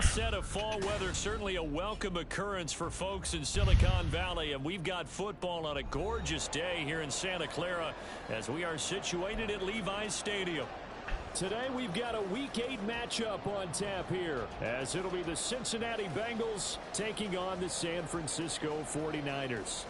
onset of fall weather, certainly a welcome occurrence for folks in Silicon Valley, and we've got football on a gorgeous day here in Santa Clara as we are situated at Levi's Stadium. Today we've got a Week 8 matchup on tap here, as it'll be the Cincinnati Bengals taking on the San Francisco 49ers.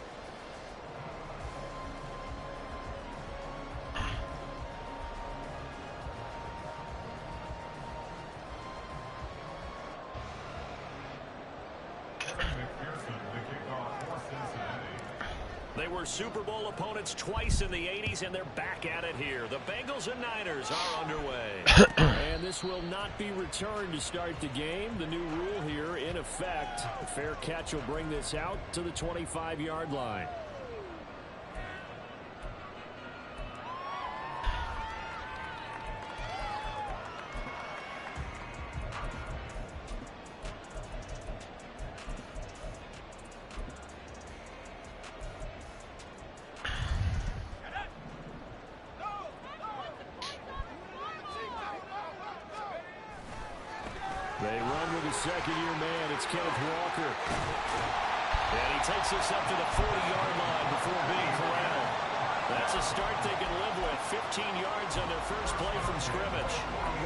They were Super Bowl opponents twice in the 80s, and they're back at it here. The Bengals and Niners are underway. And this will not be returned to start the game. The new rule here in effect. A fair catch will bring this out to the 25-yard line. They run with a second-year man. It's Kenneth Walker. And he takes this up to the 40-yard line before being corralled. That's a start they can live with. 15 yards on their first play from scrimmage.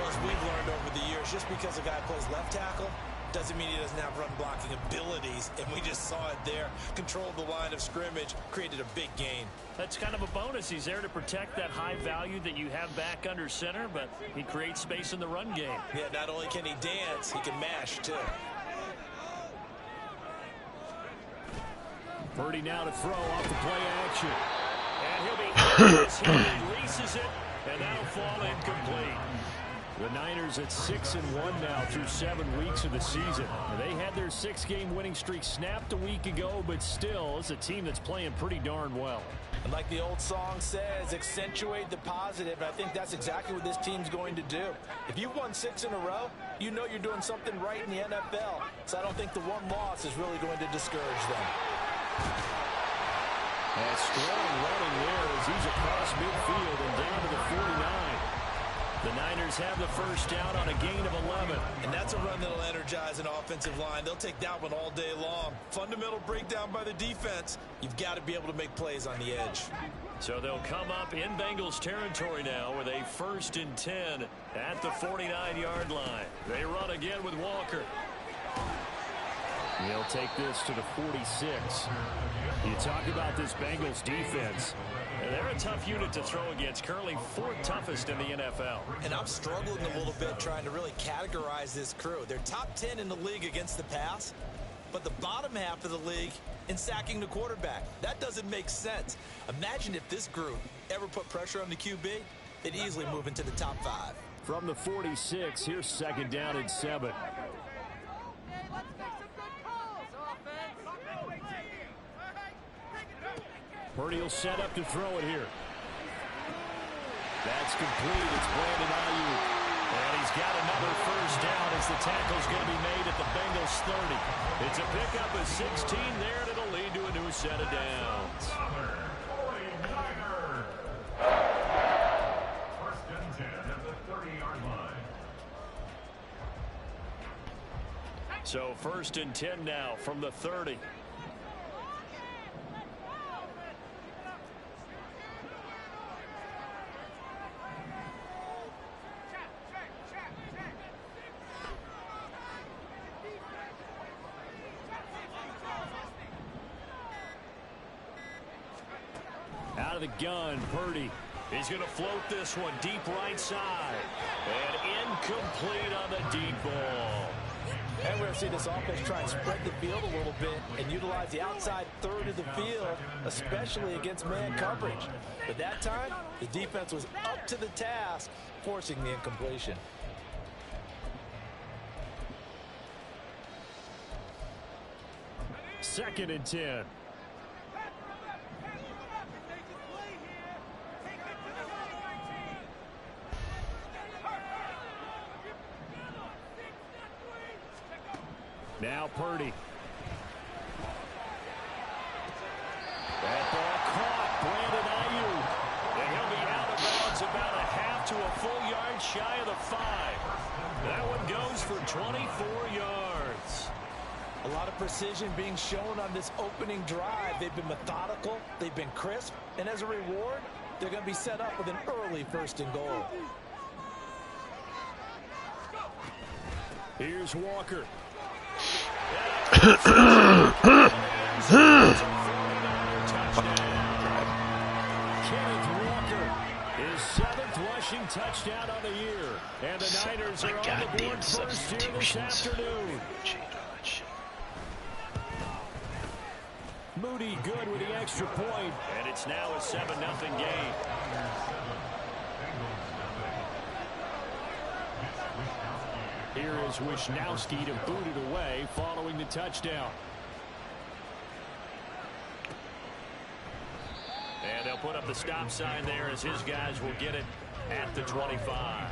Well, as we've learned over the years, just because a guy plays left tackle doesn't mean he doesn't have run-blocking abilities, and we just saw it there. Controlled the line of scrimmage, created a big gain. That's kind of a bonus. He's there to protect that high value that you have back under center, but he creates space in the run game. Yeah, not only can he dance, he can mash, too. Purdy now to throw off the play action. And he'll be he releases it, and that'll fall incomplete. The Niners at 6-1 now through 7 weeks of the season. They had their 6-game winning streak snapped a week ago, but still, it's a team that's playing pretty darn well. And like the old song says, accentuate the positive. I think that's exactly what this team's going to do. If you've won 6 in a row, you know you're doing something right in the NFL. So I don't think the one loss is really going to discourage them. And strong running there as he's across midfield and down to the 49. The Niners have the first down on a gain of 11. And that's a run that'll energize an offensive line. They'll take that one all day long. Fundamental breakdown by the defense. You've got to be able to make plays on the edge. So they'll come up in Bengals territory now with a 1st and 10 at the 49-yard line. They run again with Walker. He'll take this to the 46. You talk about this Bengals defense. They're a tough unit to throw against, currently 4th toughest in the NFL. And I'm struggling a little bit trying to really categorize this crew. They're top 10 in the league against the pass, but the bottom half of the league in sacking the quarterback. That doesn't make sense. Imagine if this group ever put pressure on the QB, they'd easily move into the top 5. From the 46, here's 2nd down and 7. Purdy will set up to throw it here. That's complete. It's Brandon Ayuk. And he's got another first down as the tackle's going to be made at the Bengals 30. It's a pickup of 16 there, and it'll lead to a new set of downs. First and 10 at the 30-yard line. So 1st and 10 now from the 30. Out of the gun, Purdy. He's going to float this one deep right side. And incomplete on the deep ball. And we're going to see this offense try and spread the field a little bit and utilize the outside third of the field, especially against man coverage. But that time, the defense was up to the task, forcing the incompletion. Second and 10. Now Purdy. That ball caught. Brandon Ayuk. And he'll be out of bounds about a half to a full yard shy of the 5. That one goes for 24 yards. A lot of precision being shown on this opening drive. They've been methodical, they've been crisp, and as a reward, they're going to be set up with an early 1st and goal. Here's Walker. Kenneth Walker, his 7th rushing touchdown on the year. And the Niners are on the board first here this afternoon. Moody good with the extra point, and it's now a 7-0 game. Here is Wisnowski to boot it away following the touchdown. And they'll put up the stop sign there as his guys will get it at the 25.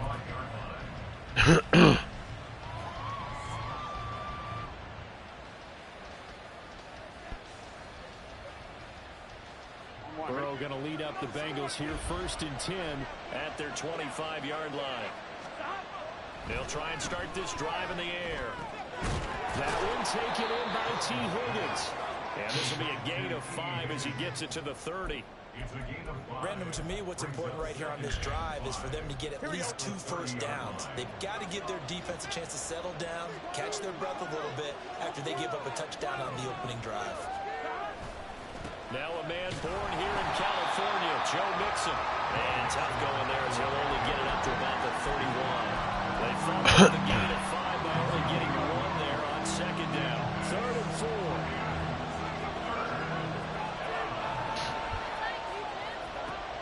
Burrow going to lead up the Bengals here 1st and 10 at their 25-yard line. They'll try and start this drive in the air. That one taken in by T. Higgins. And this will be a gain of 5 as he gets it to the 30. Brandon, to me, what's important right here on this drive is for them to get at least 2 first downs. They've got to give their defense a chance to settle down, catch their breath a little bit after they give up a touchdown on the opening drive. Now a man born here in California, Joe Mixon. And tough going there as he'll only get it up to about the 31. They follow up the gain of 5 by only getting 1 there on 2nd down. 3rd and 4.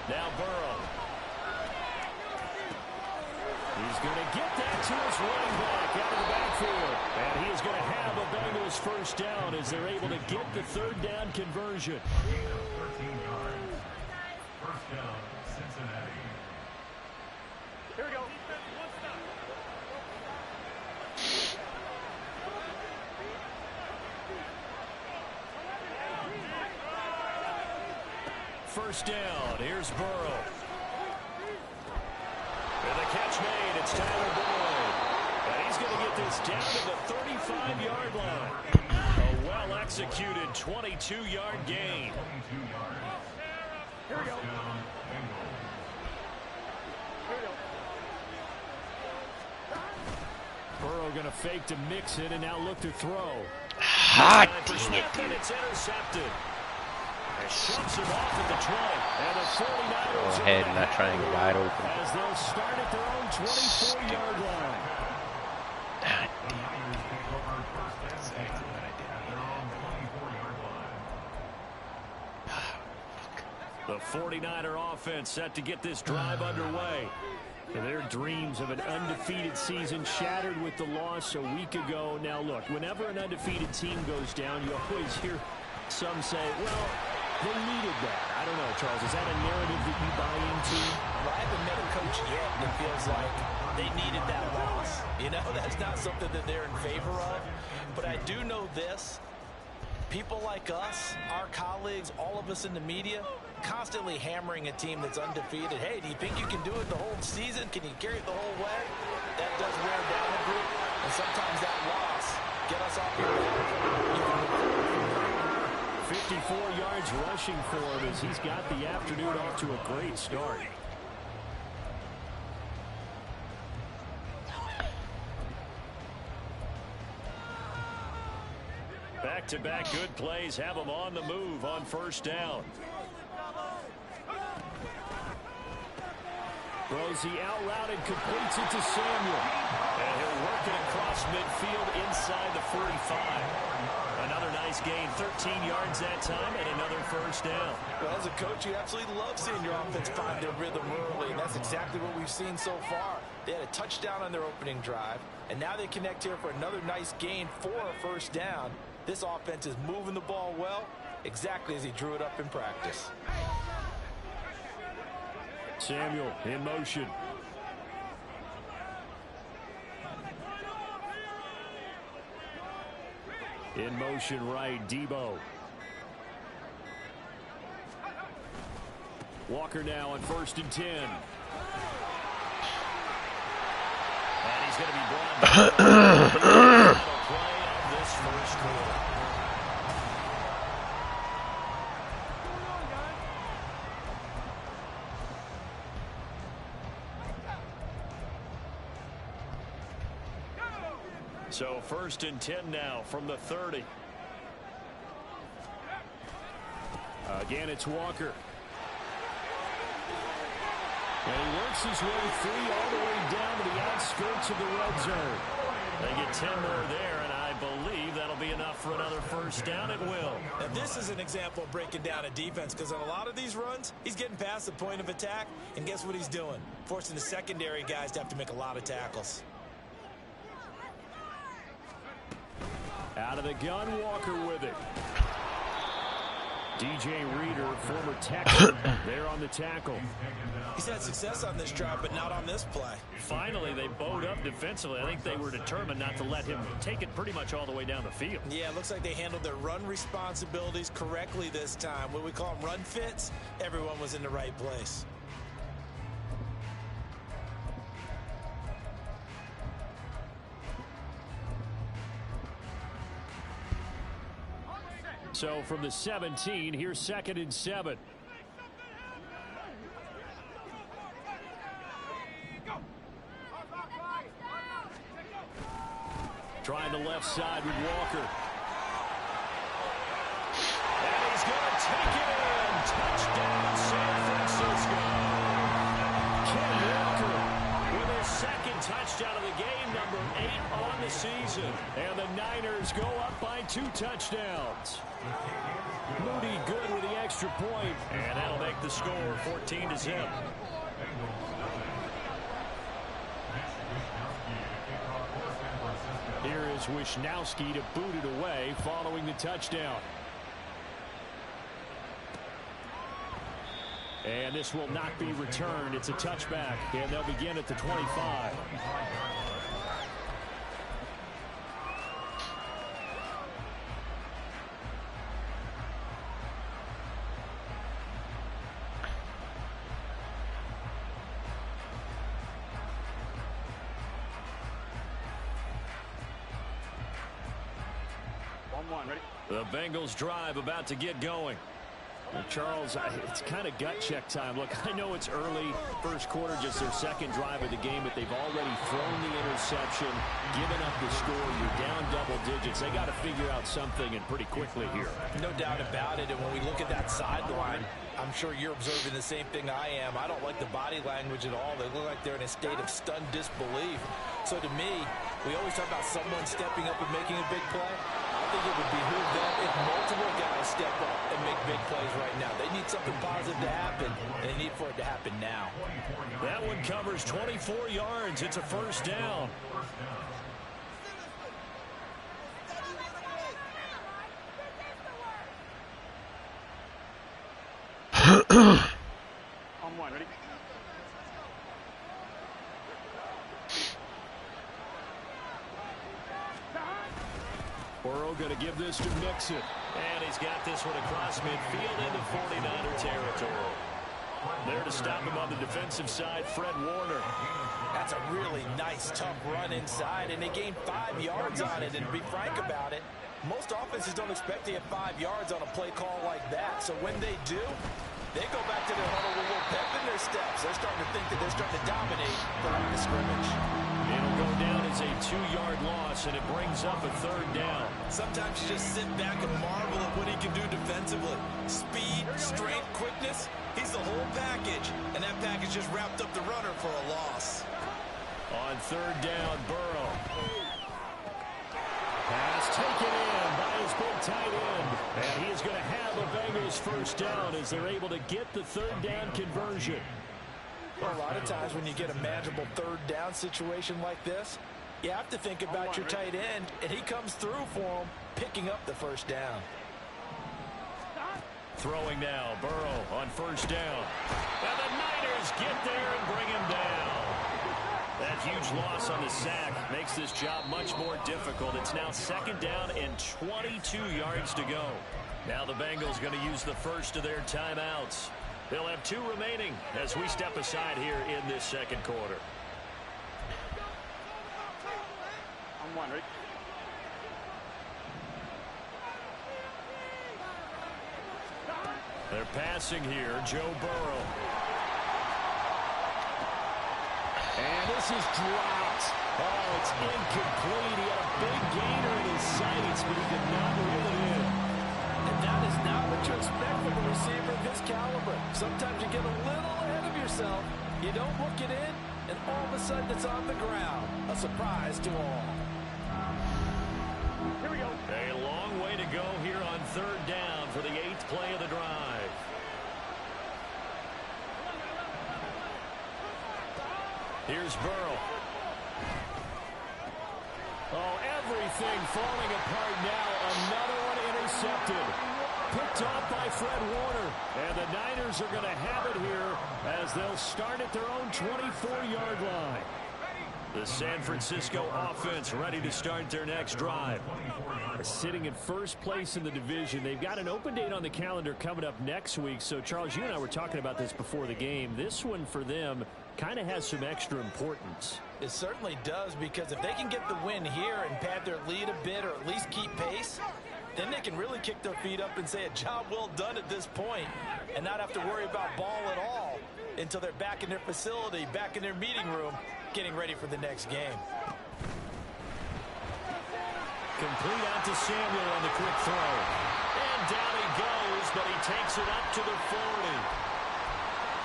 Now Burrow. He's going to get that to his running back out of the backfield. And he is going to have a Bengals 1st down as they're able to get the 3rd down conversion. 13 yards. 1st down, Cincinnati. Here we go. First down. Here's Burrow. And the catch made. It's Tyler Boyd. And he's going to get this down to the 35-yard line. A well-executed 22-yard gain. 22 yards. Here we go. First down, Bengals. Here we go. Burrow going to fake to Mixon and now look to throw. Hot Dang it. And it's intercepted. Shoves him off at the 20. And the 49ers Go ahead and not trying to go wide open. as they'll start at their own 24-yard line. Exactly what I did. Their own 24-yard line. The 49er offense set to get this drive underway. And their dreams of an undefeated season shattered with the loss a week ago. Now, look, whenever an undefeated team goes down, you always hear some say, well, they needed that. I don't know, Charles. Is that a narrative that you buy into? Well, I haven't met a coach yet that feels like they needed that loss. You know, that's not something that they're in favor of. But I do know this. People like us, our colleagues, all of us in the media, constantly hammering a team that's undefeated. Hey, do you think you can do it the whole season? Can you carry it the whole way? That does wear down a group. And sometimes that loss get us off your back. 54 yards rushing for him as he's got the afternoon off to a great start. Back-to-back good plays have him on the move on 1st down. Throws the out route and completes it to Samuel. And he'll work it across midfield inside the 45. Another nice gain, 13 yards that time, and another 1st down. Well, as a coach, you absolutely love seeing your offense find their rhythm early, and that's exactly what we've seen so far. They had a touchdown on their opening drive, and now they connect here for another nice gain for a 1st down. This offense is moving the ball well, exactly as he drew it up in practice. Samuel in motion. In motion right, Debo. Walker now on 1st and 10. And he's going to be brought down. Play of this first quarter. So 1st and 10 now from the 30. Again, it's Walker. And he works his way free all the way down to the outskirts of the red zone. They get 10 more there, and I believe that'll be enough for another first down. It will. And this is an example of breaking down a defense, because on a lot of these runs, he's getting past the point of attack, and guess what he's doing? Forcing the secondary guys to have to make a lot of tackles. Out of the gun, Walker with it. DJ Reader, former Texan, there on the tackle. He's had success on this drive, but not on this play. Finally, they bowed up defensively. I think they were determined not to let him take it pretty much all the way down the field. Yeah, it looks like they handled their run responsibilities correctly this time. What we call them run fits, everyone was in the right place. So from the 17, here's 2nd and 7. Trying the left side with Walker. And he's going to take it in. Touchdown, San Francisco. Ken Walker with his 2nd touchdown of the game, number 8 on the season. And the Niners go up by 2 touchdowns. Moody good with the extra point, and that'll make the score 14-0. Here is Wisnowski to boot it away following the touchdown. And this will not be returned. It's a touchback, and they'll begin at the 25. The Bengals drive about to get going. Well, Charles, it's kind of gut check time. Look, I know it's early, first quarter, just their 2nd drive of the game, but they've already thrown the interception, given up the score. You're down double digits. They got to figure out something, and pretty quickly here. No doubt about it. And when we look at that sideline, I'm sure you're observing the same thing I am. I don't like the body language at all. They look like they're in a state of stunned disbelief. So to me, we always talk about someone stepping up and making a big play. I think it would behoove them if multiple guys step up and make big plays right now. They need something positive to happen, and they need for it to happen now. That one covers 24 yards. It's a first down. On 1, ready? Burrow going to give this to Mixon. And he's got this one across midfield into 49er territory. There to stop him on the defensive side, Fred Warner. That's a really nice, tough run inside, and they gained 5 yards on it. And to be frank about it, most offenses don't expect to get 5 yards on a play call like that. So when they do, they go back to their huddle with a little pep in their steps. They're starting to think that they're starting to dominate the line of scrimmage. It'll go down as a 2-yard loss, and it brings up a 3rd down. Sometimes you just sit back and marvel at what he can do defensively. Speed, strength, quickness. He's the whole package, and that package just wrapped up the runner for a loss. On 3rd down, Burrow. Pass taken in by his big tight end. And he is going to have a Bengals first down as they're able to get the 3rd down conversion. Well, a lot of times when you get a manageable 3rd down situation like this, you have to think about your tight end, and he comes through for him, picking up the first down. Throwing now, Burrow on 1st down. And the Niners get there and bring him down. That huge loss on the sack makes this job much more difficult. It's now 2nd down and 22 yards to go. Now the Bengals going to use the first of their timeouts. They'll have 2 remaining as we step aside here in this 2nd quarter. and 1. Ready? They're passing here. Joe Burrow. And this is dropped. Oh, it's incomplete. He had a big gainer in his sights, but he did not reel it in. And that is not what you expect from a receiver of this caliber. Sometimes you get a little ahead of yourself. You don't hook it in, and all of a sudden it's on the ground. A surprise to all. Here we go. A long way to go here on 3rd down for the 8th play of the drive. Here's Burrow. Oh, everything falling apart now. Another one intercepted. Picked off by Fred Warner. And the Niners are going to have it here as they'll start at their own 24-yard line. The San Francisco offense ready to start their next drive. Sitting in first place in the division. They've got an open date on the calendar coming up next week. So, Charles, you and I were talking about this before the game. This one for them kind of has some extra importance. It certainly does, because if they can get the win here and pad their lead a bit or at least keep pace, then they can really kick their feet up and say a job well done at this point and not have to worry about ball at all until they're back in their facility, back in their meeting room, getting ready for the next game. Complete out to Samuel on the quick throw. And down he goes, but he takes it up to the 40.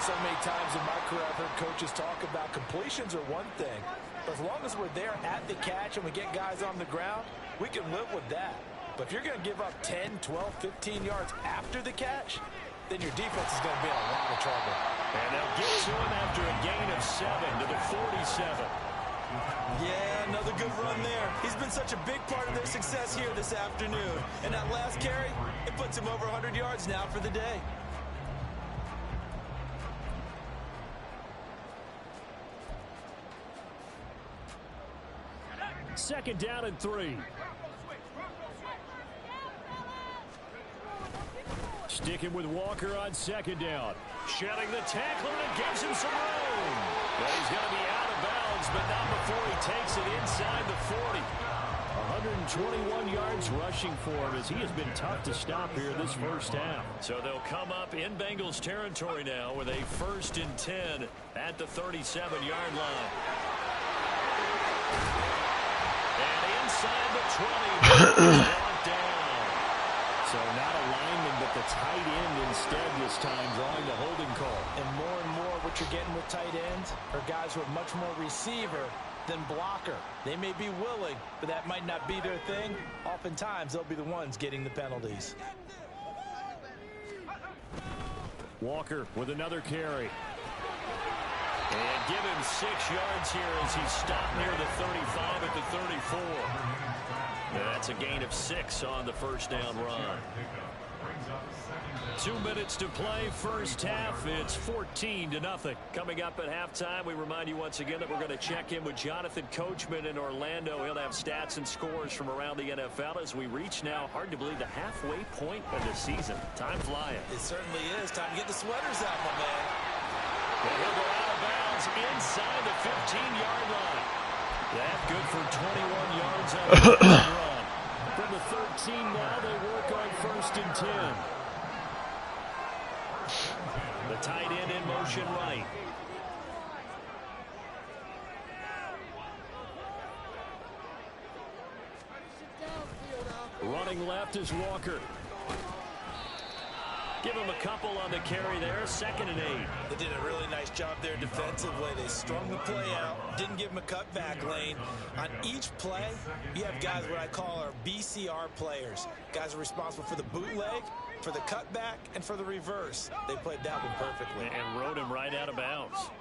So many times in my career I've heard coaches talk about completions are one thing. But as long as we're there at the catch and we get guys on the ground, we can live with that. But if you're going to give up 10, 12, 15 yards after the catch, then your defense is going to be in a lot of trouble. And they'll get to him after a gain of 7 to the 47. Yeah, another good run there. He's been such a big part of their success here this afternoon. And that last carry, it puts him over 100 yards now for the day. Second down and 3. Sticking with Walker on second down. Shedding the tackler and gives him some room. Well, he's going to be out of bounds, but not before he takes it inside the 40. 121 yards rushing for him as he has been tough to stop here this first half. So they'll come up in Bengals territory now with a 1st and 10 at the 37-yard line. And inside the 20, brought down. So not a lineman, but the tight end instead this time, drawing the holding call. And more what you're getting with tight ends are guys who are much more receiver than blocker. They may be willing, but that might not be their thing. Oftentimes, they'll be the ones getting the penalties. Walker with another carry. And give him 6 yards here as he's stopped near the 35 at the 34. That's a gain of 6 on the first down run. 2 minutes to play first half. It's 14-0. Coming up at halftime, we remind you once again that we're going to check in with Jonathan Coachman in Orlando. He'll have stats and scores from around the NFL as we reach now, hard to believe, the halfway point of the season. Time flying. It certainly is. Time to get the sweaters out, my man. And he'll go out of bounds inside the 15-yard line. That good for 21 yards on the first run. From the 13 now, they work on 1st and 10. The tight end in motion right. Running left is Walker. Give him a couple on the carry there. 2nd and 8. They did a really nice job there defensively. They strung the play out, didn't give him a cutback lane. On each play, you have guys what I call our BCR players. Guys are responsible for the bootleg, for the cutback, and for the reverse. They played that one perfectly. And rode him right out of bounds.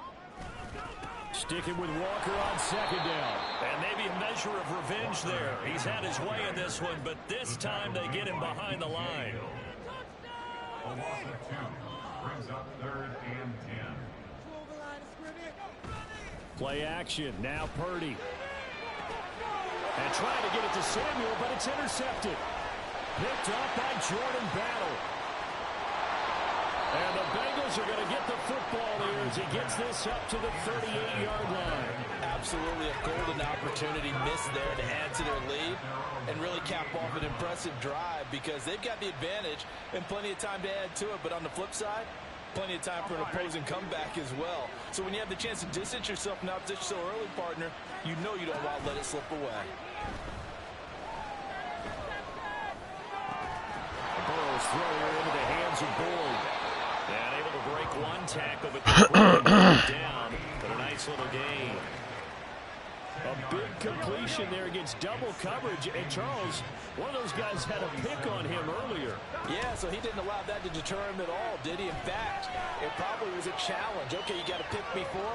Sticking with Walker on 2nd down. And maybe a measure of revenge there. He's had his way in this one, but this time they get him behind the line. A loss of 2 brings up 3rd and 10. Play action. Now Purdy. And trying to get it to Samuel, but it's intercepted. Picked up by Jordan Battle. And the Bengals are going to get the football here as he gets this up to the 38-yard line. Absolutely a golden opportunity missed there to add to their lead and really cap off an impressive drive because they've got the advantage and plenty of time to add to it. But on the flip side, plenty of time for an opposing comeback as well. So when you have the chance to distance yourself from opposition so early, partner, you know you don't want to let it slip away. Burrow's throw here into the hands of Boyd. And able to break one tackle, but down. But a nice little gain. A big completion there against double coverage. And Charles, one of those guys had a pick on him earlier. Yeah, so he didn't allow that to deter him at all, did he? In fact, it probably was a challenge. Okay, you got to pick me for?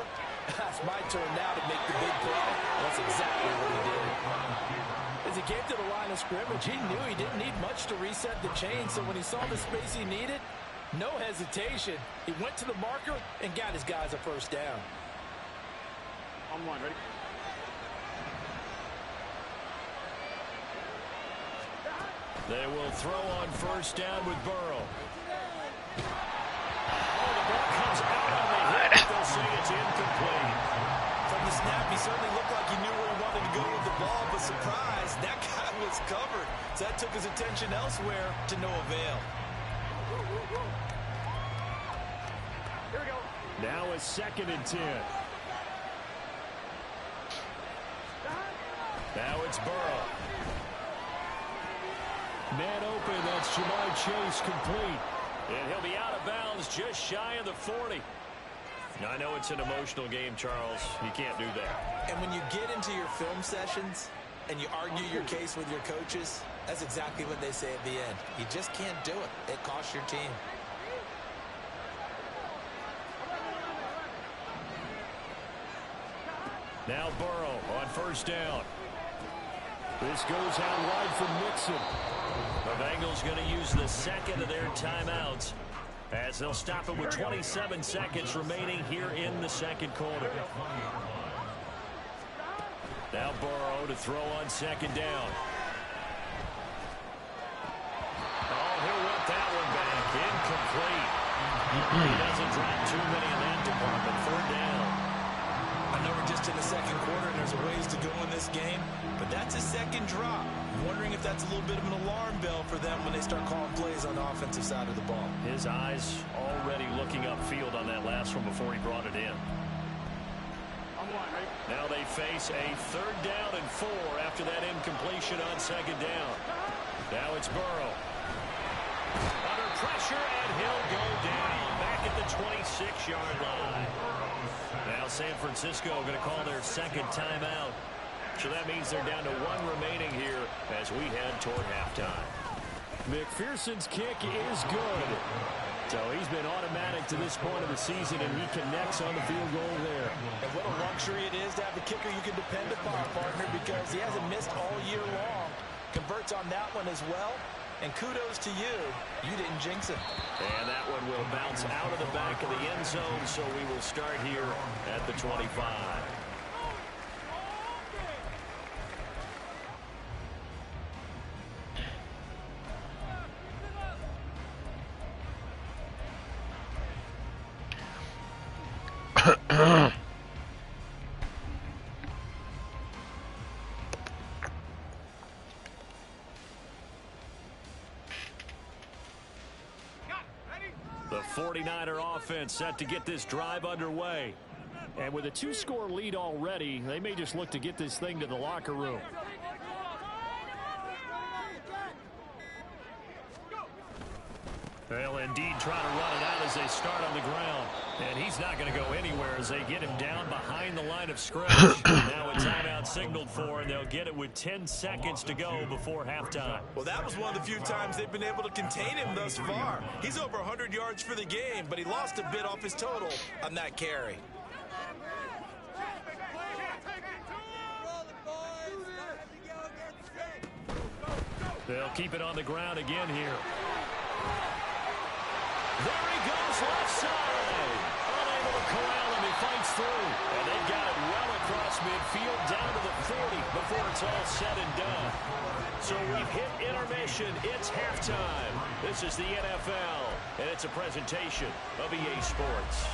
It's my turn now to make the big play. That's exactly what he did. As he came to the line of scrimmage, he knew he didn't need much to reset the chain. So when he saw the space he needed, no hesitation. He went to the marker and got his guys a first down. On one, ready? They will throw on first down with Burrow. Oh, the ball comes out on the hit. They'll say it's incomplete. From the snap, he certainly looked like he knew where he wanted to go with the ball, but surprise, that guy was covered. So that took his attention elsewhere to no avail. Here we go. Now a 2nd and 10. Now it's Burrow. Man open, that's Jamar Chase complete. And he'll be out of bounds just shy of the 40. I know it's an emotional game, Charles. You can't do that. And when you get into your film sessions and you argue your case with your coaches, that's exactly what they say at the end. You just can't do it. It costs your team. Now Burrow on first down. This goes out wide for Mixon. The Bengals going to use the second of their timeouts as they'll stop it with 27 seconds remaining here in the second quarter. Now Burrow to throw on second down. Oh, he'll want that one back. Incomplete. He doesn't drop too many in that department. 3rd down. I know we're just in the second quarter and there's a ways to go in this game, but that's a second drop. I'm wondering if that's a little bit of an alarm bell for them when they start calling plays on the offensive side of the ball. His eyes already looking upfield on that last one before he brought it in. On one, ready? Now they face a 3rd down and 4 after that incompletion on second down. Now it's Burrow. Under pressure, and he'll go down back at the 26-yard line. Now San Francisco going to call their second timeout. So that means they're down to 1 remaining here as we head toward halftime. McPherson's kick is good. So he's been automatic to this point of the season, and he connects on the field goal there. And what a luxury it is to have a kicker you can depend upon, partner, because he hasn't missed all year long. Converts on that one as well. And kudos to you. You didn't jinx him. And that one will bounce out of the back of the end zone, so we will start here at the 25. The 49er offense set to get this drive underway. And with a 2-score lead already, they may just look to get this thing to the locker room. They'll indeed try to run it out as they start on the ground. And he's not going to go anywhere as they get him down behind the line of scrimmage. Now a timeout signaled for, and they'll get it with 10 seconds to go before halftime. Well, that was one of the few times they've been able to contain him thus far. He's over 100 yards for the game, but he lost a bit off his total on that carry. They'll keep it on the ground again here. There he goes left side. Unable will corral him. He fights through. And they've got it well across midfield down to the 40 before it's all said and done. So we've hit intermission. It's halftime. This is the NFL, and it's a presentation of EA Sports.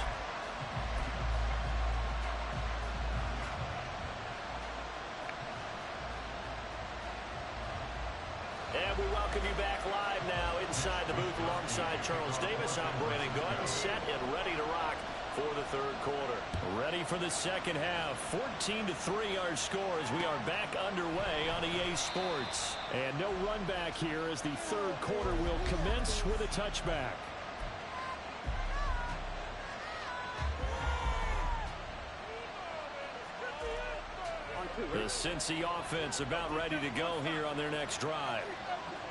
And we welcome you back live now inside the booth alongside Charles Davis. I'm Brandon Gordon, set and ready to rock for the third quarter. Ready for the second half. 14-3 our score as we are back underway on EA Sports. And no run back here as the third quarter will commence with a touchback. The Cincy offense about ready to go here on their next drive.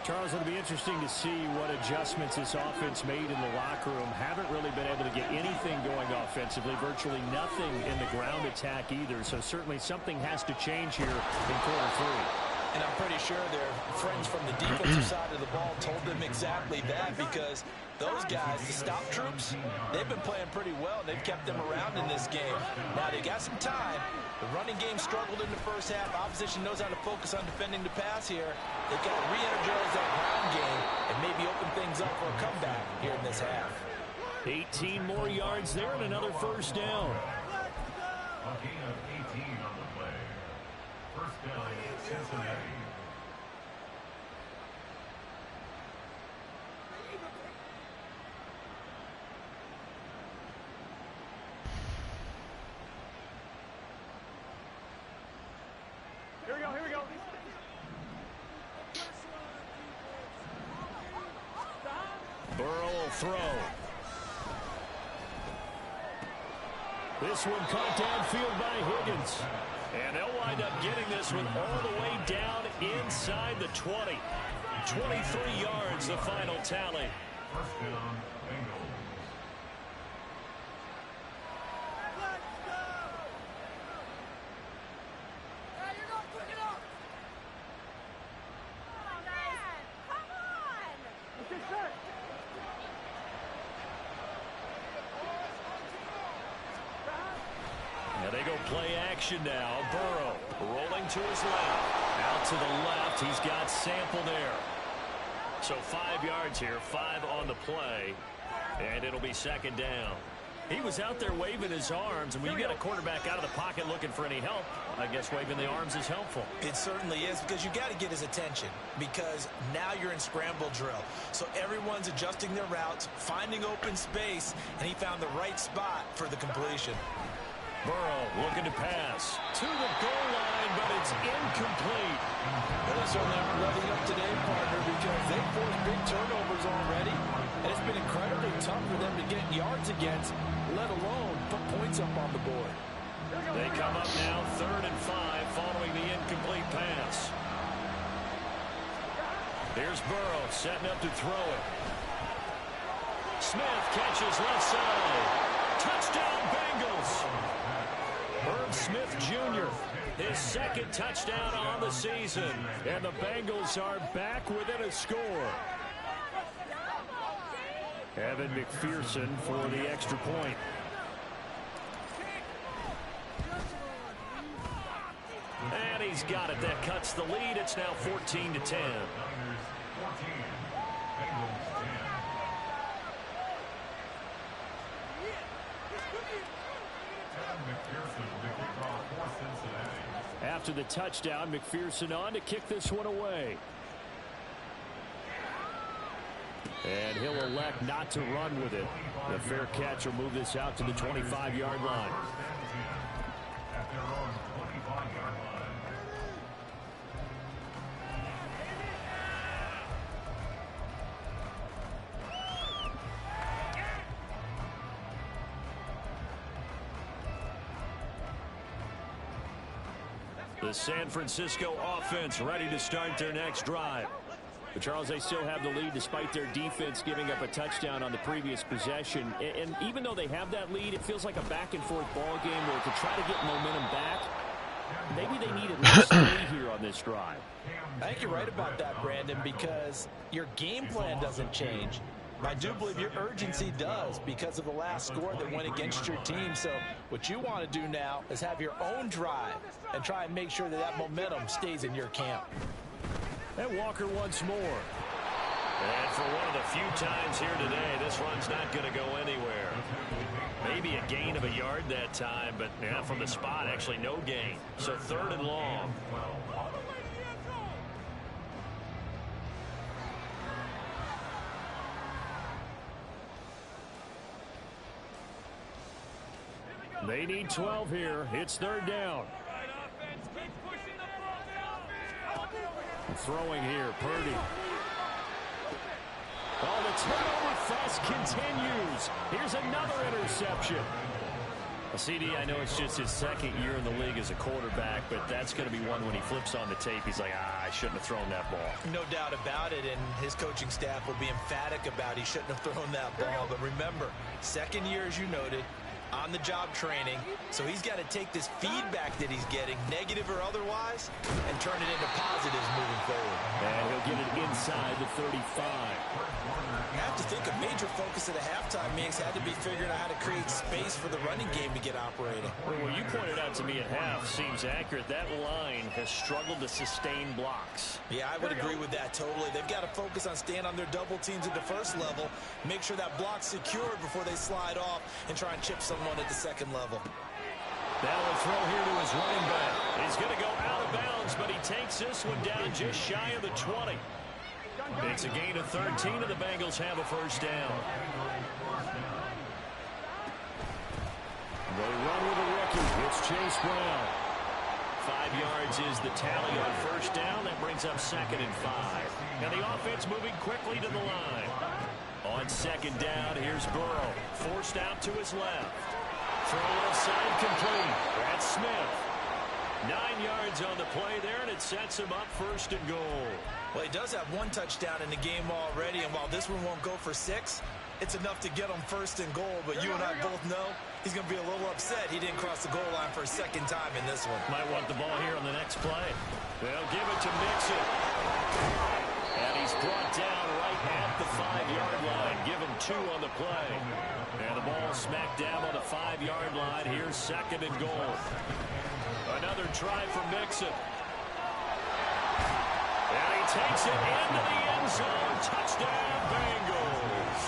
Charles, it'll be interesting to see what adjustments this offense made in the locker room. Haven't really been able to get anything going offensively. Virtually nothing in the ground attack either. So certainly something has to change here in quarter three. And I'm pretty sure their friends from the defensive side of the ball told them exactly that, because those guys, the stop troops, they've been playing pretty well. They've kept them around in this game. Now they got some time. The running game struggled in the first half. Opposition knows how to focus on defending the pass here. They've got to re-energize that ground game and maybe open things up for a comeback here in this half. 18 more yards there and another first down. A gain of 18 on the play. First down, Cincinnati. Here we go, here we go. Burrow will throw. This one caught downfield by Higgins. And they'll wind up getting this one all the way down inside the 20. 23 yards, the final tally. First down, Bengals. And they go play action now. Burrow rolling to his left. Out to the left. He's got Sample there. So 5 yards here, 5 on the play. And it'll be second down. He was out there waving his arms, and when you get a quarterback out of the pocket looking for any help, I guess waving the arms is helpful. It certainly is, because you got to get his attention, because now you're in scramble drill. So everyone's adjusting their routes, finding open space, and he found the right spot for the completion. Burrow looking to pass to the goal line, but it's incomplete. Well, they certainly aren't living up today, partner, because they've forced big turnovers already, and it's been incredibly tough for them to get yards against, let alone put points up on the board. They come up now 3rd and 5 following the incomplete pass. Here's Burrow setting up to throw it. Smith catches left side. Touchdown Bengals. Herb Smith Jr., his second touchdown on the season. And the Bengals are back within a score. Evan McPherson for the extra point. And he's got it. That cuts the lead. It's now 14-10. Niners 14, Bengals 10. McPherson with the kickoff for Cincinnati. After the touchdown, McPherson on to kick this one away. And he'll elect not to run with it. The fair catch will move this out to the 25-yard line. At their own 25-yard line. The San Francisco offense ready to start their next drive. But Charles, they still have the lead despite their defense giving up a touchdown on the previous possession. And even though they have that lead, it feels like a back-and-forth ball game where to try to get momentum back, maybe they need at least 3 here on this drive. I think you're right about that, Brandon, because your game plan doesn't change. I do believe your urgency does because of the last score that went against your team. So what you want to do now is have your own drive and try and make sure that that momentum stays in your camp. And Walker once more. And for one of the few times here today, this run's not going to go anywhere. Maybe a gain of a yard that time, but yeah, from the spot, actually no gain. So 3rd and long. They need 12 here. It's 3rd down. Throwing here, Purdy. Oh, the turnover fuss continues. Here's another interception. Well, CD, I know it's just his 2nd year in the league as a quarterback, but that's going to be one when he flips on the tape. He's like, I shouldn't have thrown that ball. No doubt about it, and his coaching staff will be emphatic about he shouldn't have thrown that ball. But remember, 2nd year, as you noted, on-the-job training, so he's got to take this feedback that he's getting, negative or otherwise, and turn it into positives moving forward. And he'll get it inside the 35. I have to think a major focus at the halftime mix had to be figuring out how to create space for the running game to get operating. Well, what you pointed out to me at half seems accurate. That line has struggled to sustain blocks. Yeah, I would agree with that totally. They've got to focus on staying on their double teams at the first level, make sure that block's secured before they slide off and try and chip someone at the 2nd level. Now a throw here to his running back. He's going to go out of bounds, but he takes this one down just shy of the 20. It's a gain of 13, and the Bengals have a 1st down. They run with a rookie. It's Chase Brown. 5 yards is the tally on 1st down. That brings up 2nd and 5. And the offense moving quickly to the line. On 2nd down, here's Burrow. Forced out to his left. Throw left side complete. That's Smith. 9 yards on the play there, and it sets him up 1st and goal. Well, he does have 1 touchdown in the game already, and while this one won't go for 6, it's enough to get him 1st and goal. But you and I both know he's going to be a little upset he didn't cross the goal line for a 2nd time in this one. Might want the ball here on the next play. They'll give it to Mixon. And he's brought down right at the 5-yard line. Give him 2 on the play. And the ball smacked down on the 5-yard line. Here's 2nd and goal. Another try for Mixon. And he takes it into the end zone. Touchdown, Bengals.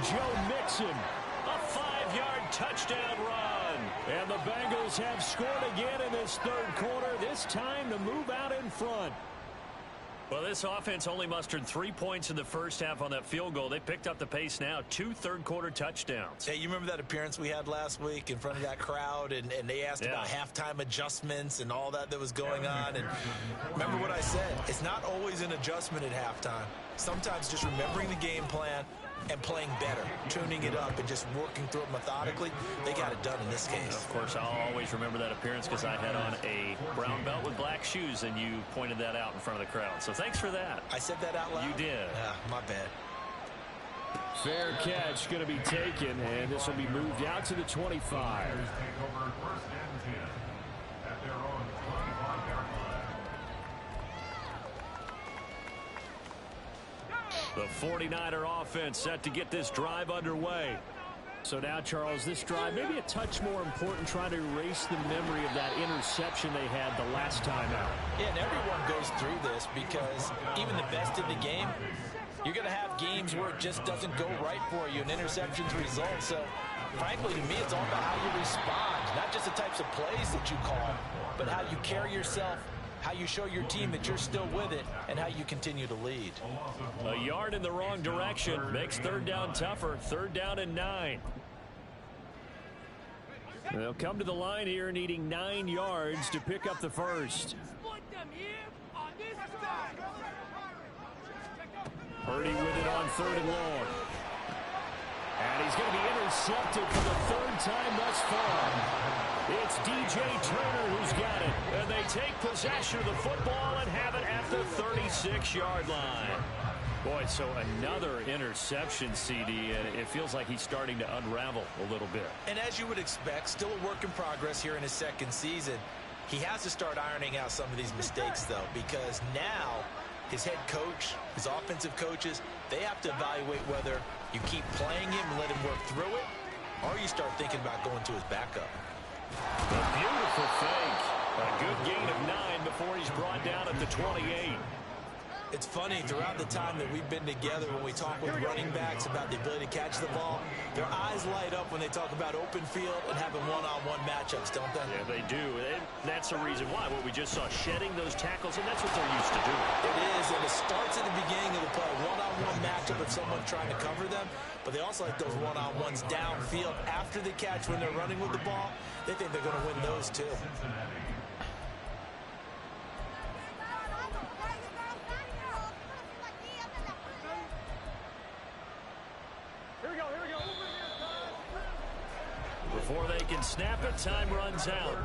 Joe Mixon, a 5-yard touchdown run. And the Bengals have scored again in this 3rd quarter, this time to move out in front. Well, this offense only mustered 3 points in the 1st half on that field goal. They picked up the pace now. 2 third-quarter touchdowns. Hey, you remember that appearance we had last week in front of that crowd, and they asked about halftime adjustments and all that was going on. And remember what I said. It's not always an adjustment at halftime. Sometimes just remembering the game plan and playing better, tuning it up and just working through it methodically. They got it done in this case. Of course, I'll always remember that appearance because I had on a brown belt with black shoes, and you pointed that out in front of the crowd. So thanks for that. I said that out loud? You did. Yeah, my bad. Fair catch going to be taken, and this will be moved out to the 25. Take over 1st and 10 at their own 25-yard line. The 49er offense set to get this drive underway. So now, Charles, this drive maybe a touch more important, trying to erase the memory of that interception they had the last time out. Yeah, and everyone goes through this because even the best in the game, you're going to have games where it just doesn't go right for you and interceptions result. So, frankly, to me, it's all about how you respond, not just the types of plays that you call, but how you carry yourself, how you show your team that you're still with it, and how you continue to lead. A yard in the wrong direction makes 3rd down tougher. 3rd down and 9. They'll come to the line here needing 9 yards to pick up the 1st. Purdy with it on 3rd and long. And he's going to be intercepted for the 3rd time thus far. It's DJ Turner who's got it. And they take possession of the football and have it at the 36-yard line. Boy, so another interception, CD, and it feels like he's starting to unravel a little bit. And as you would expect, still a work in progress here in his 2nd season. He has to start ironing out some of these mistakes, though, because now his head coach, his offensive coaches, they have to evaluate whether you keep playing him and let him work through it, or you start thinking about going to his backup. A beautiful fake. A good gain of 9 before he's brought down at the 28. It's funny, throughout the time that we've been together, when we talk with running backs about the ability to catch the ball, their eyes light up when they talk about open field and having one-on-one matchups, don't they? Yeah, they do. And that's the reason why. What we just saw, shedding those tackles, and that's what they're used to doing. It is, and it starts at the beginning of the play. One-on-one matchup with someone trying to cover them, but they also like those one-on-ones downfield after the catch when they're running with the ball. They think they're going to win those, too. Before they can snap it, time runs out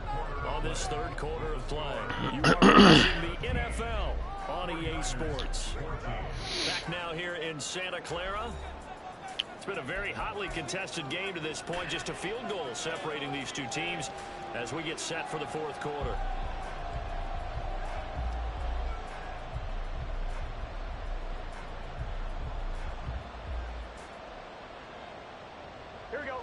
on this third quarter of play. You are watching the NFL on EA Sports. Back now here in Santa Clara. It's been a very hotly contested game to this point. Just a field goal separating these two teams as we get set for the fourth quarter. Here we go.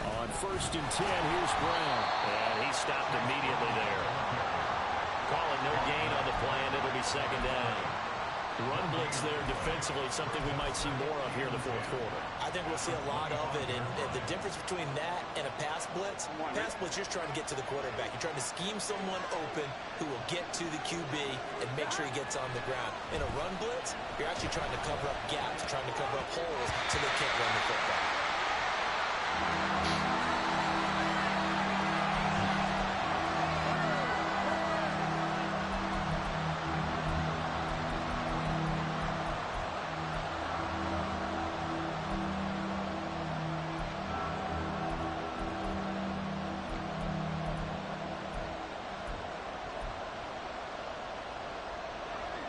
On 1st and 10, here's Brown. And he stopped immediately there. Calling no gain on the play, and it'll be second down. The run blitz there defensively, something we might see more of here in the fourth quarter. I think we'll see a lot of it, and the difference between that and a pass blitz, you're just trying to get to the quarterback. You're trying to scheme someone open who will get to the QB and make sure he gets on the ground. In a run blitz, you're actually trying to cover up gaps, trying to cover up holes so they can't run the football.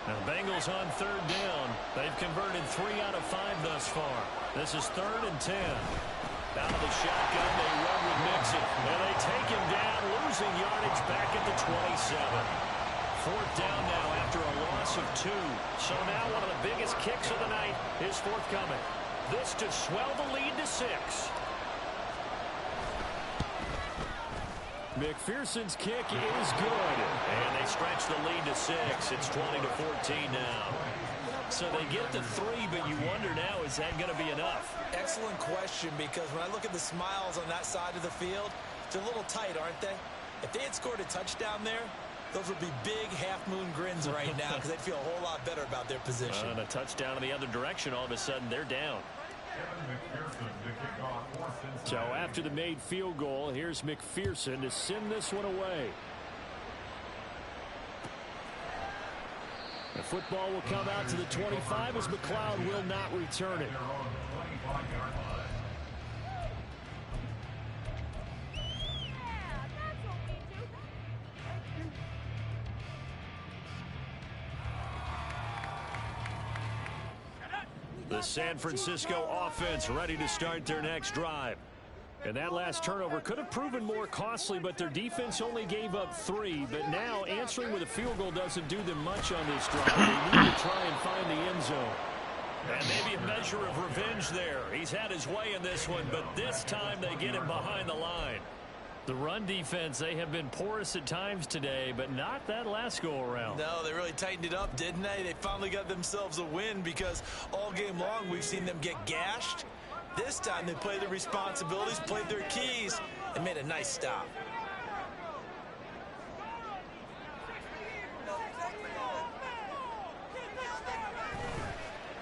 Now the Bengals on third down. They've converted 3 out of 5 thus far. This is 3rd and 10. Out of the shotgun, they run with Mixon. And they take him down, losing yardage back at the 27. 4th down now after a loss of 2. So now one of the biggest kicks of the night is forthcoming. This to swell the lead to 6. McPherson's kick is good. And they stretch the lead to 6. It's 20-14 now. So they get the 3, but you wonder now, is that going to be enough? Excellent question, because when I look at the smiles on that side of the field, they're a little tight, aren't they? If they had scored a touchdown there, those would be big half-moon grins right now because they'd feel a whole lot better about their position. And a touchdown in the other direction, all of a sudden they're down. So after the made field goal, here's McPherson to send this one away. The football will come out to the 25 as McLeod will not return it. The San Francisco offense ready to start their next drive. And that last turnover could have proven more costly, but their defense only gave up 3. But now answering with a field goal doesn't do them much on this drive. They need to try and find the end zone. And maybe a measure of revenge there. He's had his way in this one, but this time they get him behind the line. The run defense, they have been porous at times today, but not that last go-around. No, they really tightened it up, didn't they? They finally got themselves a win because all game long we've seen them get gashed. This time they played their responsibilities, played their keys, and made a nice stop.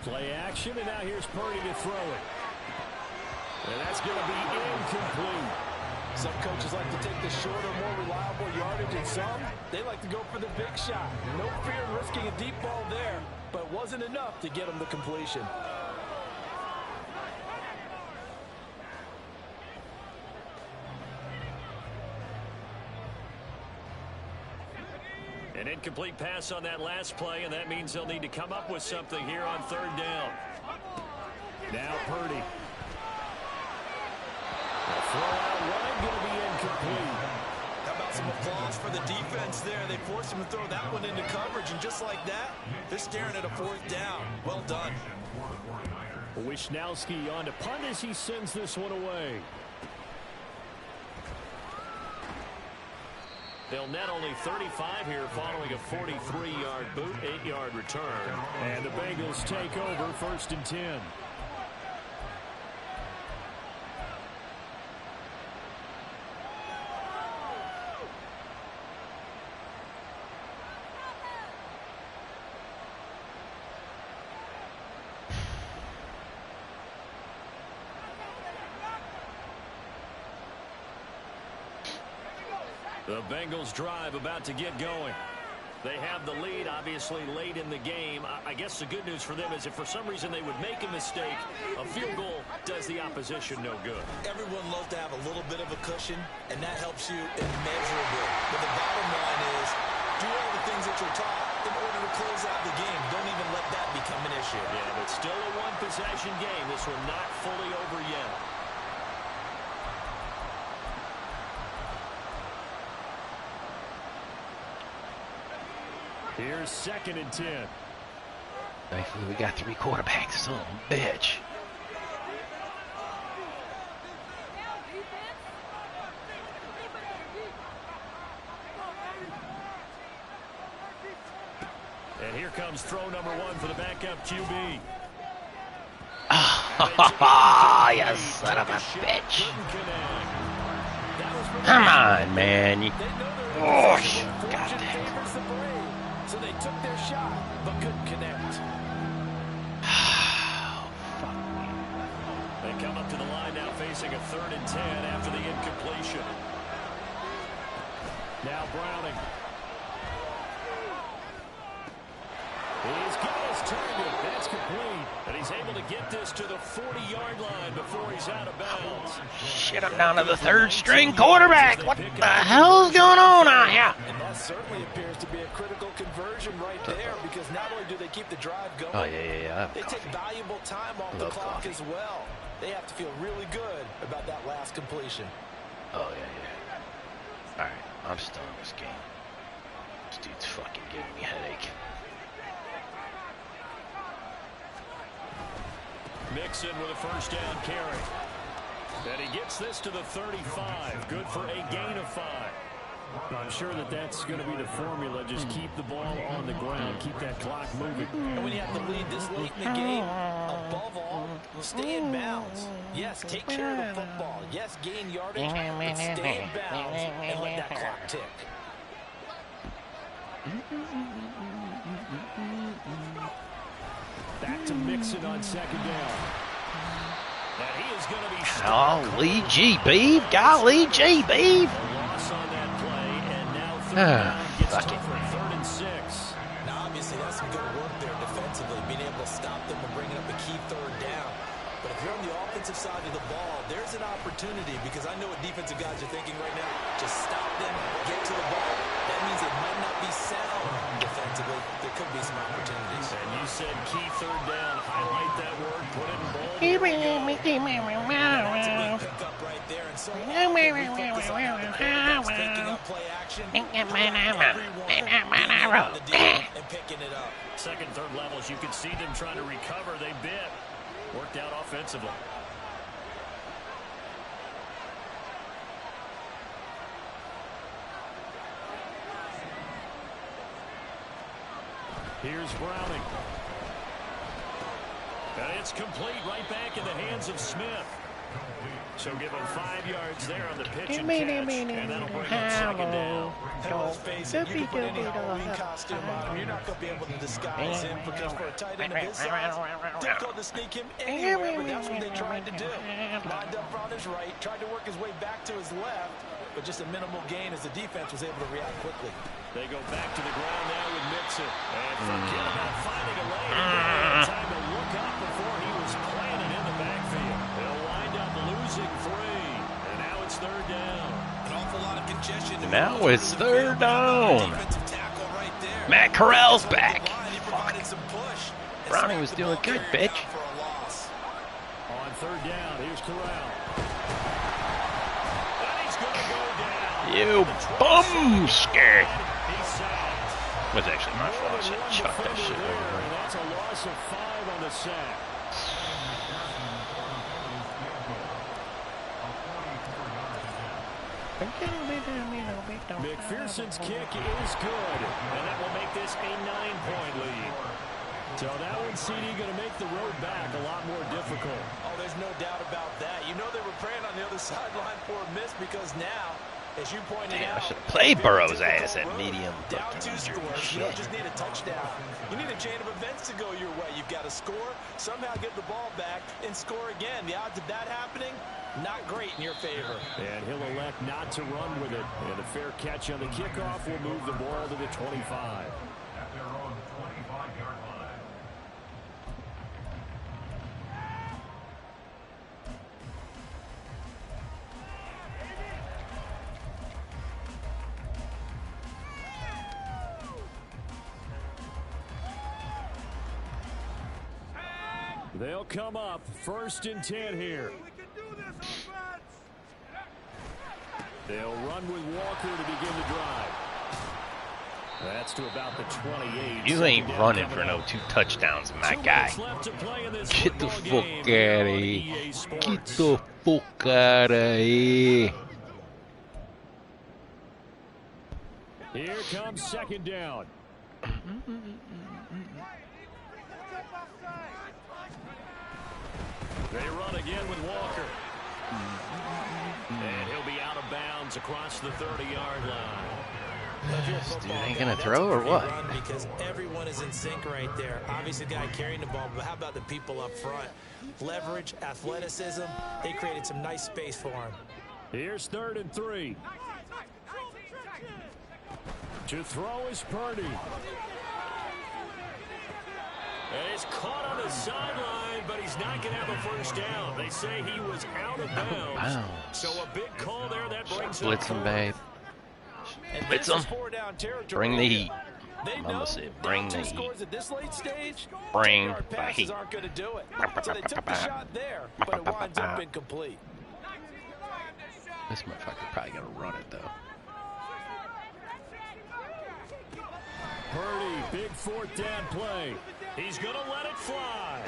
Play action, and now here's Purdy to throw it. And that's going to be incomplete. Some coaches like to take the shorter, more reliable yardage, and some, they like to go for the big shot. No fear in risking a deep ball there, but it wasn't enough to get them the completion. An incomplete pass on that last play, and that means they'll need to come up with something here on third down. Now Purdy. they forced him to throw that one into coverage, and just like that, they're staring at a 4th down. Well done. Wisnowski on to punt as he sends this one away. They'll net only 35 here following a 43-yard boot, 8-yard return. And the Bengals take over 1st and 10. The Bengals drive about to get going. They have the lead, obviously, late in the game. I guess the good news for them is if for some reason they would make a mistake, a field goal does the opposition no good. Everyone loves to have a little bit of a cushion, and that helps you immeasurably. But the bottom line is, do all the things that you're taught in order to close out the game. Don't even let that become an issue. Yeah, but still a one-possession game. This one not fully over yet. Here's 2nd and 10. Thankfully, we got 3 quarterbacks. Son of a bitch. And here comes throw number 1 for the backup QB. Ah, you son of a bitch. Come on, man. Oh, God damn. So they took their shot, but couldn't connect. Oh, fuck me. They come up to the line now facing a 3rd and 10 after the incompletion. Now Browning. He's got his target. That's complete. And he's able to get this to the 40-yard line before he's out of bounds. Shit, I'm down to the 3rd string quarterback. What the hell's going on out here? And that certainly appears to be a critical conversion right there, because not only do they keep the drive going, Oh, yeah. they take valuable time off the clock as well. They have to feel really good about that last completion. Oh, yeah. All right, I'm still in this game. This dude's fucking giving me a headache. Mixon with a 1st down carry. And he gets this to the 35. Good for a gain of 5. I'm sure that's going to be the formula. Just keep the ball on the ground. Keep that clock moving. And when you have to lead this late in the game, above all, stay in bounds. Yes, take care of the football. Yes, gain yardage, but stay in bounds and let that clock tick. Back to Mixon on 2nd down. And he is going to be Golly gee, beef. Golly gee, beef. a loss on that play, and now 3rd down gets Fuck tougher. it. 3rd and 6. Now, obviously, that's some good work there defensively, being able to stop them and bringing up a key 3rd down. But if you're on the offensive side of the ball, there's an opportunity, because I know what defensive guys are thinking right now. Just stop them, get to the ball. That means it might not be sound defensively. There could be some opportunities. And you said key 3rd down. Highlight that word. Put it in bold. That's a big pickup right there. And so often we focus on how the quarterback's taking up play action. Everyone on the deal and picking it up. 2nd, 3rd levels, you can see them trying to recover. They bit. Worked out offensively. Here's Browning. And it's complete right back in the hands of Smith. So give him 5 yards there on the pitch and catch. And that'll bring up 2nd down. And let's face it, you can put any Halloween costume on him, you're not going to be able to disguise him, because for a tight end of his size, difficult to sneak him anywhere, but that's what they tried to do. Lined up on his right, tried to work his way back to his left, but just a minimal gain as the defense was able to react quickly. They go back to the ground now with Mixon. And forget about finding a lane. Time to look up before he was planted in the backfield. They'll wind up losing 3. And now it's 3rd down. An awful lot of congestion. Now it's 3rd down. Defensive tackle right there. Matt Corral's back. He provided some push. Browning was doing good, bitch. For a loss. On 3rd down, here's Corral. And he's going to go down. You bum skirt. He's sacked It was actually my fault. I should have chucked that shit over And that's a loss of 5 on the sack. McPherson's kick is good, and that will make this a 9-point lead. So that one, CD, going to make the road back a lot more difficult. Oh, there's no doubt about that. You know they were praying on the other sideline for a miss because now, as you pointed Damn, I out, should have played Burrow's ass at medium. down 2 scores. You don't just need a touchdown. You need a chain of events to go your way. You've got to score, somehow get the ball back, and score again. The odds of that happening, not great in your favor. And he'll elect not to run with it. And a fair catch on the kickoff will move the ball to the 25. At their own 25-yard line. They'll come up 1st and 10 here. They'll run with Walker to begin the drive. That's to about the 28. You ain't running for no 2 touchdowns, my guy. Get the fuck out of here. Get the fuck out of here. Here comes 2nd down. They run again with Walker. And he'll be out of bounds across the 30-yard line. This dude ain't gonna throw or what? Because everyone is in sync right there. Obviously, the guy carrying the ball, but how about the people up front? Leverage, athleticism. They created some nice space for him. Here's 3rd and 3. To throw is Purdy. And he's caught on the sideline, but he's not going to have a first down. They say he was out of bounds. So a big call there that brings him. Blitz him, babe. Blitz him. Bring the heat. They I'm gonna say, bring the heat. At this late stage, Bring the passes heat. aren't going to do it. So they took the shot there, but it winds up incomplete. This motherfucker probably gonna run it though. Purdy, big 4th down play. He's going to let it fly.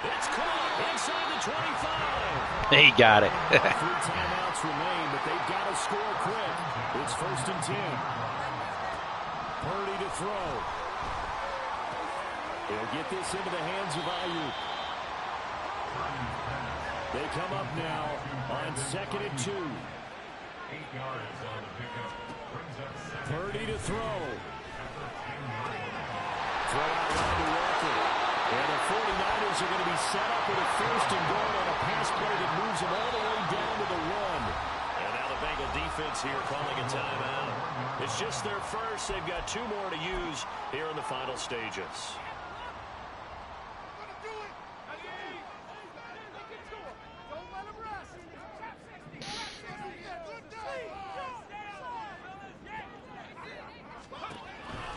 It's caught inside the 25. He got it. 3 timeouts remain, but they've got to score quick. It's 1st and 10. Purdy to throw. He'll get this into the hands of Ayuk. They come up now on 2nd and 2. 8 yards on the pickup. Brings up 2nd. Purdy to throw. Throw out to Walker. And the 49ers are going to be set up with a 1st and goal on a pass play that moves them all the way down to the 1. And now the Bengal defense here calling a timeout. It's just their first. They've got 2 more to use here in the final stages.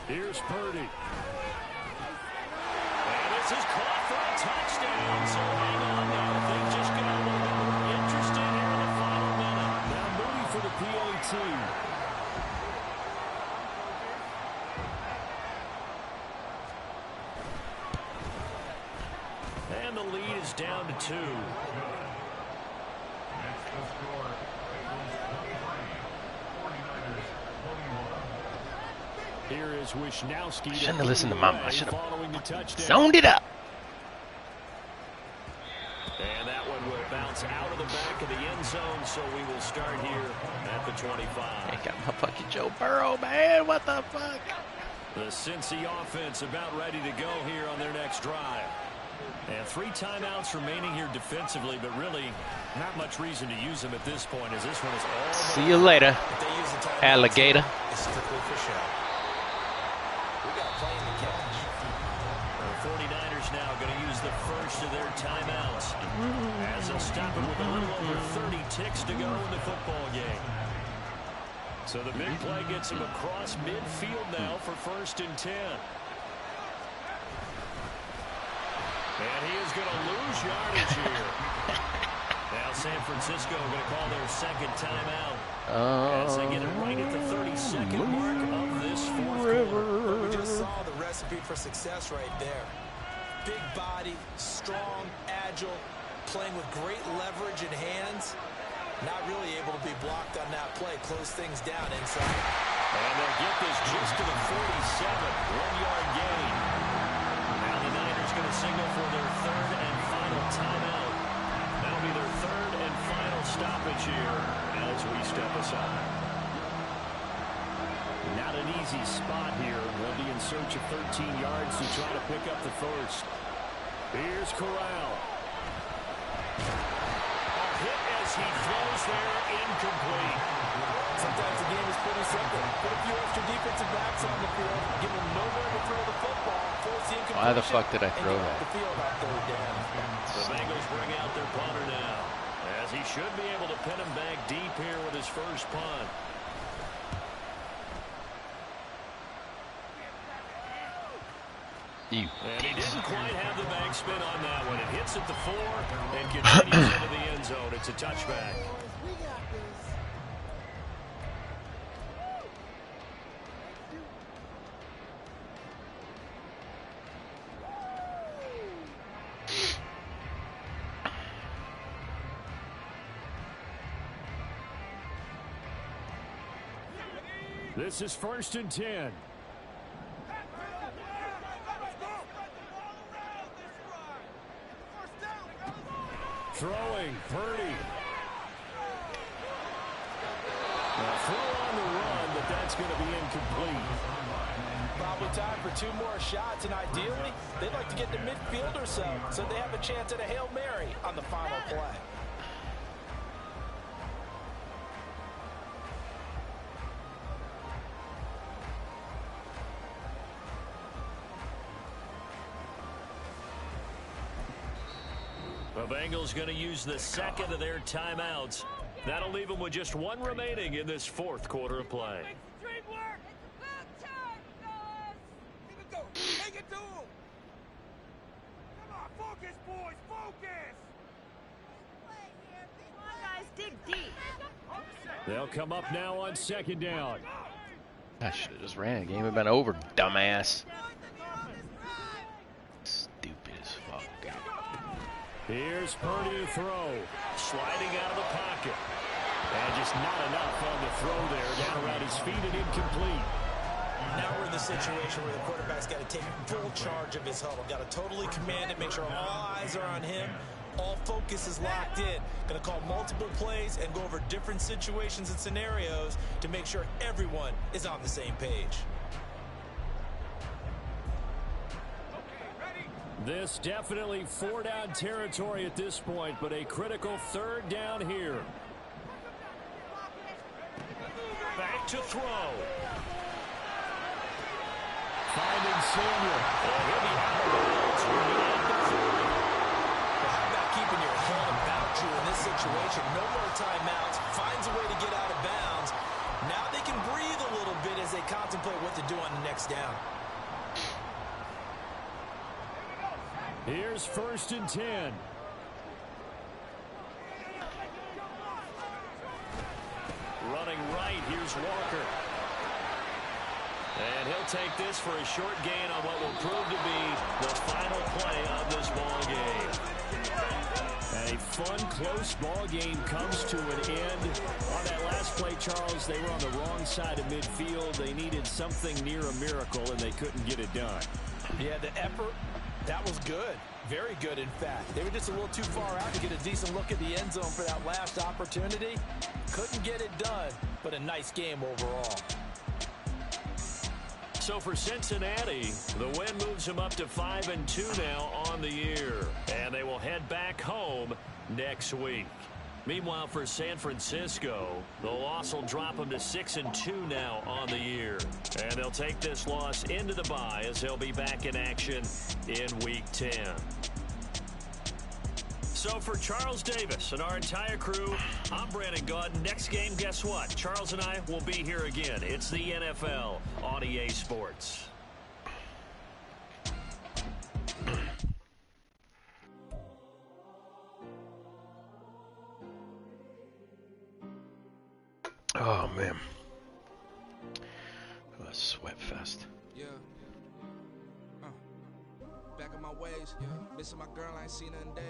Here's Purdy. And this is caught for a touchdown. So hang on now. Things just got a little bit more interesting here in the final minute. Now Moody for the PAT. And the lead is down to 2. Next to score, Eagles 23, 49ers 21. Here is Wisnowski. Shouldn't have listened to Mama. I should have zoned it up. And that one will bounce out of the back of the end zone, so we will start here at the 25. I got my fucking Joe Burrow, man. What the fuck? The Cincy offense about ready to go here on their next drive. And 3 timeouts remaining here defensively, but really not much reason to use them at this point, as this one is all. See you later, alligator. It's strictly for show. We got playing the catch. The 49ers now going to use the first of their timeouts as they'll stop it with a little over 30 ticks to go in the football game. So the big play gets him across midfield now for 1st and 10. And he is going to lose yardage here. Now San Francisco going to call their second timeout. As they get it right at the 30-second mark of this fourth quarter. We just saw the recipe for success right there. Big body, strong, agile, playing with great leverage in hands. Not really able to be blocked on that play. Close things down inside. And they'll get this just to the 47. 1-yard gain. Now the Niners going to signal for their third and final timeout. That'll be their third and final stoppage here as we step aside. Not an easy spot here. They'll be in search of 13 yards to try to pick up the first. Here's Corral. A hit as he throws there, incomplete. Sometimes the game is pretty simple. Put a few extra defensive backs on the field, give them nowhere to throw the football, force the incompletion. Why the fuck did I throw that? The field on third down. The Bengals bring out their punter now, as he should be able to pin him back deep here with his first punt. You. And he didn't quite have the backspin on that one. It hits at the 4 and continues into the end zone. It's a touchback. This is 1st and 10. Throwing, Purdy. Now throw on the run, but that's going to be incomplete. Probably time for 2 more shots, and ideally, they'd like to get to midfield or so they have a chance at a Hail Mary on the final play. The Bengals going to use the second of their timeouts. That'll leave them with just 1 remaining in this fourth quarter of play. Take it to him. Come on, focus, boys, focus. Come on, guys, dig deep. They'll come up now on 2nd down. I should have just ran. The game had been over, dumbass. Stupid as fuck, dude. Here's Purdy to throw. Sliding out of the pocket. And just not enough on the throw there. Down around his feet and incomplete. Now we're in the situation where the quarterback's got to take full charge of his huddle. Got to totally command it, make sure all eyes are on him. All focus is locked in. Going to call multiple plays and go over different situations and scenarios to make sure everyone is on the same page. This definitely 4-down territory at this point, but a critical 3rd down here. Back to throw. Finding Samuel. Oh, he'll be out of bounds. How about keeping your head about you in this situation? No more timeouts. Finds a way to get out of bounds. Now they can breathe a little bit as they contemplate what to do on the next down. Here's 1st and 10. Running right, here's Walker. And he'll take this for a short gain on what will prove to be the final play of this ball game. And a fun, close ball game comes to an end. On that last play, Charles, they were on the wrong side of midfield. They needed something near a miracle, and they couldn't get it done. Yeah, the effort, that was good. Very good, in fact. They were just a little too far out to get a decent look at the end zone for that last opportunity. Couldn't get it done, but a nice game overall. So for Cincinnati, the win moves them up to 5-2 now on the year. And they will head back home next week. Meanwhile, for San Francisco, the loss will drop them to 6-2 now on the year. And they'll take this loss into the bye as they'll be back in action in Week 10. So for Charles Davis and our entire crew, I'm Brandon Gaudin. Next game, guess what? Charles and I will be here again. It's the NFL on EA Sports. Oh, man. A sweat fest. Yeah. Back on my ways. Yeah. Missing my girl, I ain't seen her in days.